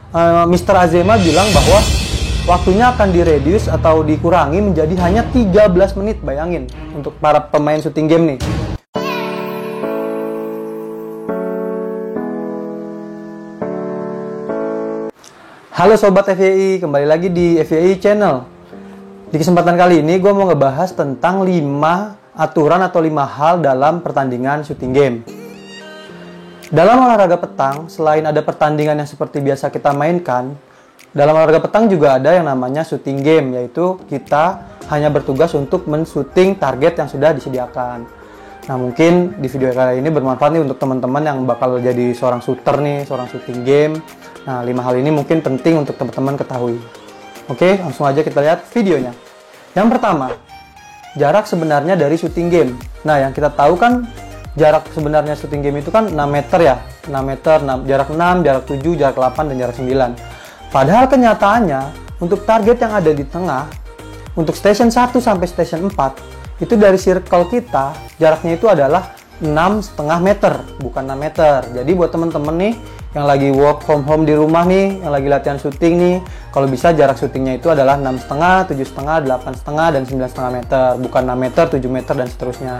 Mr. Azema bilang bahwa waktunya akan direduce atau dikurangi menjadi hanya 13 menit, bayangin, untuk para pemain shooting game nih. Halo Sobat FYI, kembali lagi di FYI Channel. Di kesempatan kali ini gue mau ngebahas tentang 5 aturan atau 5 hal dalam pertandingan shooting game. Dalam olahraga petang, selain ada pertandingan yang seperti biasa kita mainkan, dalam olahraga petang juga ada yang namanya shooting game, yaitu kita hanya bertugas untuk men-shooting target yang sudah disediakan. Nah, mungkin di video kali ini bermanfaat nih untuk teman-teman yang bakal jadi seorang shooter nih, seorang shooting game. Nah, 5 hal ini mungkin penting untuk teman-teman ketahui. Oke, langsung aja kita lihat videonya. Yang pertama, jarak sebenarnya dari shooting game. Nah, yang kita tahu kan jarak sebenarnya shooting game itu kan 6 meter ya. 6 meter, jarak 6, jarak 7, jarak 8, dan jarak 9. Padahal kenyataannya, untuk target yang ada di tengah, untuk station 1 sampai station 4, itu dari circle kita, jaraknya itu adalah 6,5 meter, bukan 6 meter. Jadi buat temen-temen nih, yang lagi work from home di rumah nih, yang lagi latihan syuting nih, kalau bisa jarak syutingnya itu adalah 6,5, 7,5, 8,5, dan 9,5 meter, bukan 6 meter, 7 meter, dan seterusnya.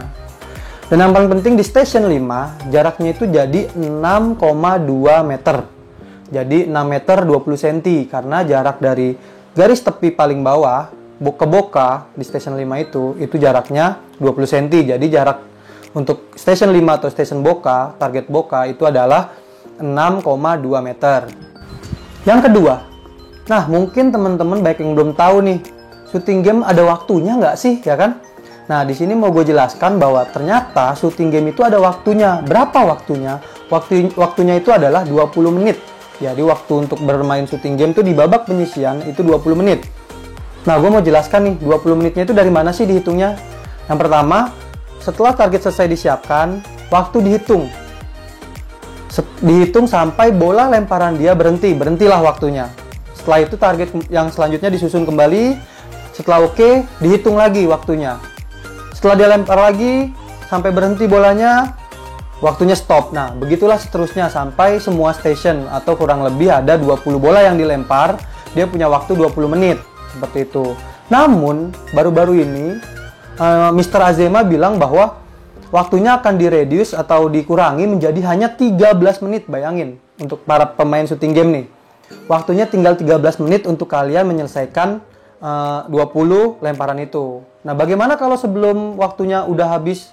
Dan yang paling penting di station 5, jaraknya itu jadi 6,2 meter. Jadi 6 meter 20 cm, karena jarak dari garis tepi paling bawah ke boka di station 5 itu jaraknya 20 cm. Jadi jarak untuk station 5 atau station boka, target boka itu adalah 6,2 meter. Yang kedua, nah mungkin teman-teman baik yang belum tahu nih, shooting game ada waktunya nggak sih, ya kan? Nah, di sini mau gue jelaskan bahwa ternyata shooting game itu ada waktunya. Berapa waktunya? Waktunya itu adalah 20 menit. Jadi waktu untuk bermain shooting game itu di babak penyisian itu 20 menit. Nah, gue mau jelaskan nih, 20 menitnya itu dari mana sih dihitungnya? Yang pertama, setelah target selesai disiapkan, waktu dihitung. Dihitung sampai bola lemparan dia berhentilah waktunya. Setelah itu target yang selanjutnya disusun kembali. Setelah oke, dihitung lagi waktunya. Setelah dia lempar lagi, sampai berhenti bolanya, waktunya stop. Nah, begitulah seterusnya sampai semua station atau kurang lebih ada 20 bola yang dilempar, dia punya waktu 20 menit. Seperti itu. Namun, baru-baru ini, Mr. Azema bilang bahwa waktunya akan direduce atau dikurangi menjadi hanya 13 menit, bayangin, untuk para pemain shooting game nih. Waktunya tinggal 13 menit untuk kalian menyelesaikan 20 lemparan itu. Nah, bagaimana kalau sebelum waktunya udah habis,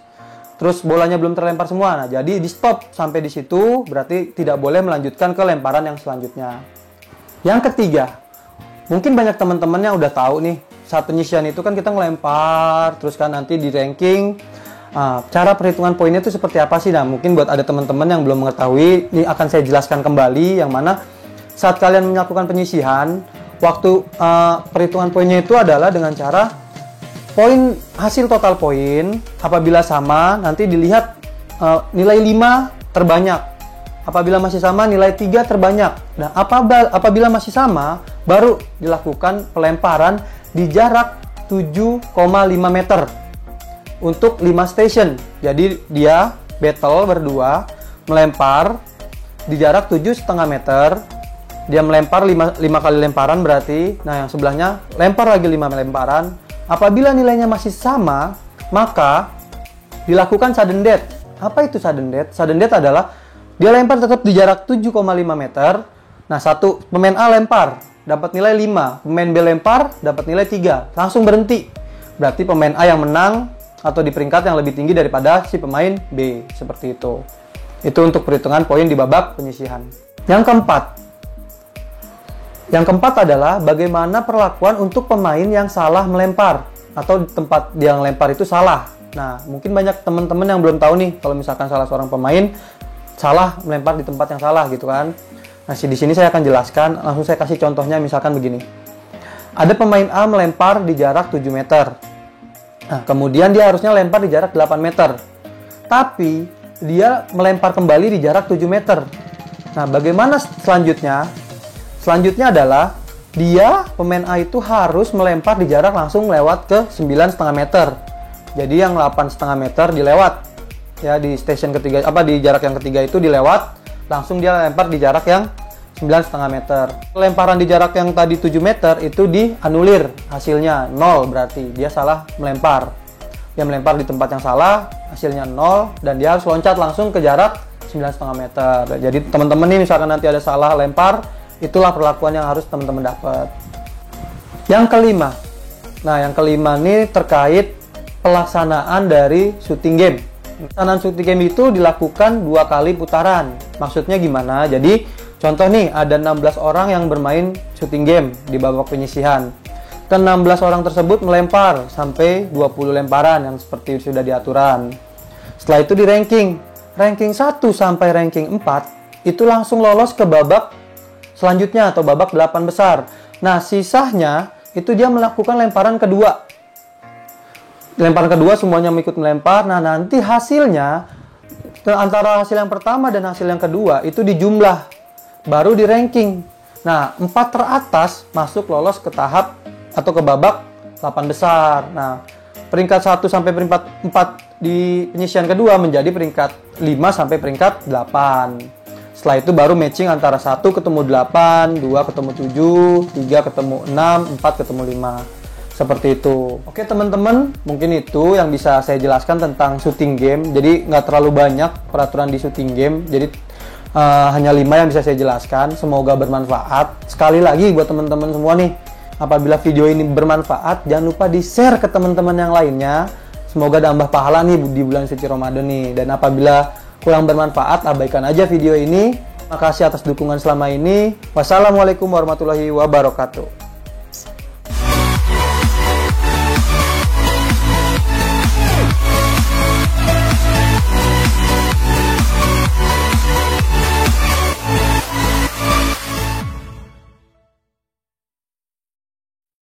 terus bolanya belum terlempar semua? Nah, jadi di stop sampai di situ, berarti tidak boleh melanjutkan ke lemparan yang selanjutnya. Yang ketiga, mungkin banyak teman-teman yang udah tahu nih, saat penyisian itu kan kita ngelempar, terus kan nanti di ranking. Cara perhitungan poinnya itu seperti apa sih? Nah, mungkin buat ada teman-teman yang belum mengetahui, ini akan saya jelaskan kembali, yang mana saat kalian melakukan penyisihan, waktu perhitungan poinnya itu adalah dengan cara poin hasil total poin apabila sama, nanti dilihat nilai 5 terbanyak. Apabila masih sama, nilai 3 terbanyak. Nah, apabila masih sama, baru dilakukan pelemparan di jarak 7,5 meter. Untuk 5 station. Jadi dia battle berdua melempar di jarak 7,5 meter. Dia melempar 5 kali lemparan berarti. Nah, yang sebelahnya lempar lagi 5 lemparan. Apabila nilainya masih sama, maka dilakukan sudden death. Apa itu sudden death? Sudden death adalah dia lempar tetap di jarak 7,5 meter. Nah, satu pemain A lempar dapat nilai 5, pemain B lempar dapat nilai 3, langsung berhenti. Berarti pemain A yang menang atau di peringkat yang lebih tinggi daripada si pemain B, seperti itu. Itu untuk perhitungan poin di babak penyisihan. Yang keempat adalah bagaimana perlakuan untuk pemain yang salah melempar atau di tempat dia lempar itu salah. Nah, mungkin banyak teman-teman yang belum tahu nih, kalau misalkan salah seorang pemain salah melempar di tempat yang salah gitu kan. Nah, di sini saya akan jelaskan, langsung saya kasih contohnya, misalkan begini. Ada pemain A melempar di jarak 7 meter. Nah, kemudian dia harusnya lempar di jarak 8 meter. Tapi, dia melempar kembali di jarak 7 meter. Nah, bagaimana selanjutnya? Selanjutnya adalah, dia, pemain A itu harus melempar di jarak langsung lewat ke 9,5 meter. Jadi, yang 8,5 meter dilewat. Ya, di station ketiga, di jarak yang ketiga itu dilewat, langsung dia lempar di jarak yang 9,5 meter. Lemparan di jarak yang tadi 7 meter itu dianulir hasilnya 0, berarti dia salah melempar. Dia melempar di tempat yang salah, hasilnya 0, dan dia harus loncat langsung ke jarak 9,5 meter. Jadi teman-teman nih misalkan nanti ada salah lempar, itulah perlakuan yang harus teman-teman dapat. Yang kelima. Nah, yang kelima nih terkait pelaksanaan dari shooting game. Pelaksanaan shooting game itu dilakukan 2 kali putaran. Maksudnya gimana? Jadi contoh nih, ada 16 orang yang bermain shooting game di babak penyisihan. Ke-16 orang tersebut melempar sampai 20 lemparan yang seperti sudah diaturan. Setelah itu di ranking 1 sampai ranking 4 itu langsung lolos ke babak selanjutnya atau babak 8 besar. Nah, sisanya itu dia melakukan lemparan kedua. Lemparan kedua semuanya ikut melempar. Nah, nanti hasilnya antara hasil yang pertama dan hasil yang kedua itu dijumlah, baru di ranking. Nah, 4 teratas masuk lolos ke tahap atau ke babak 8 besar. Nah, peringkat 1 sampai peringkat 4 di penyisihan kedua menjadi peringkat 5 sampai peringkat 8. Setelah itu baru matching antara 1 ketemu 8, 2 ketemu 7, 3 ketemu 6, 4 ketemu 5. Seperti itu. Oke teman-teman, mungkin itu yang bisa saya jelaskan tentang shooting game. Jadi nggak terlalu banyak peraturan di shooting game. Jadi hanya 5 yang bisa saya jelaskan. Semoga bermanfaat. Sekali lagi buat teman-teman semua nih, apabila video ini bermanfaat, jangan lupa di-share ke teman-teman yang lainnya. Semoga nambah pahala nih di bulan suci Ramadan nih. Dan apabila kurang bermanfaat, abaikan aja video ini. Terima kasih atas dukungan selama ini. Wassalamualaikum warahmatullahi wabarakatuh.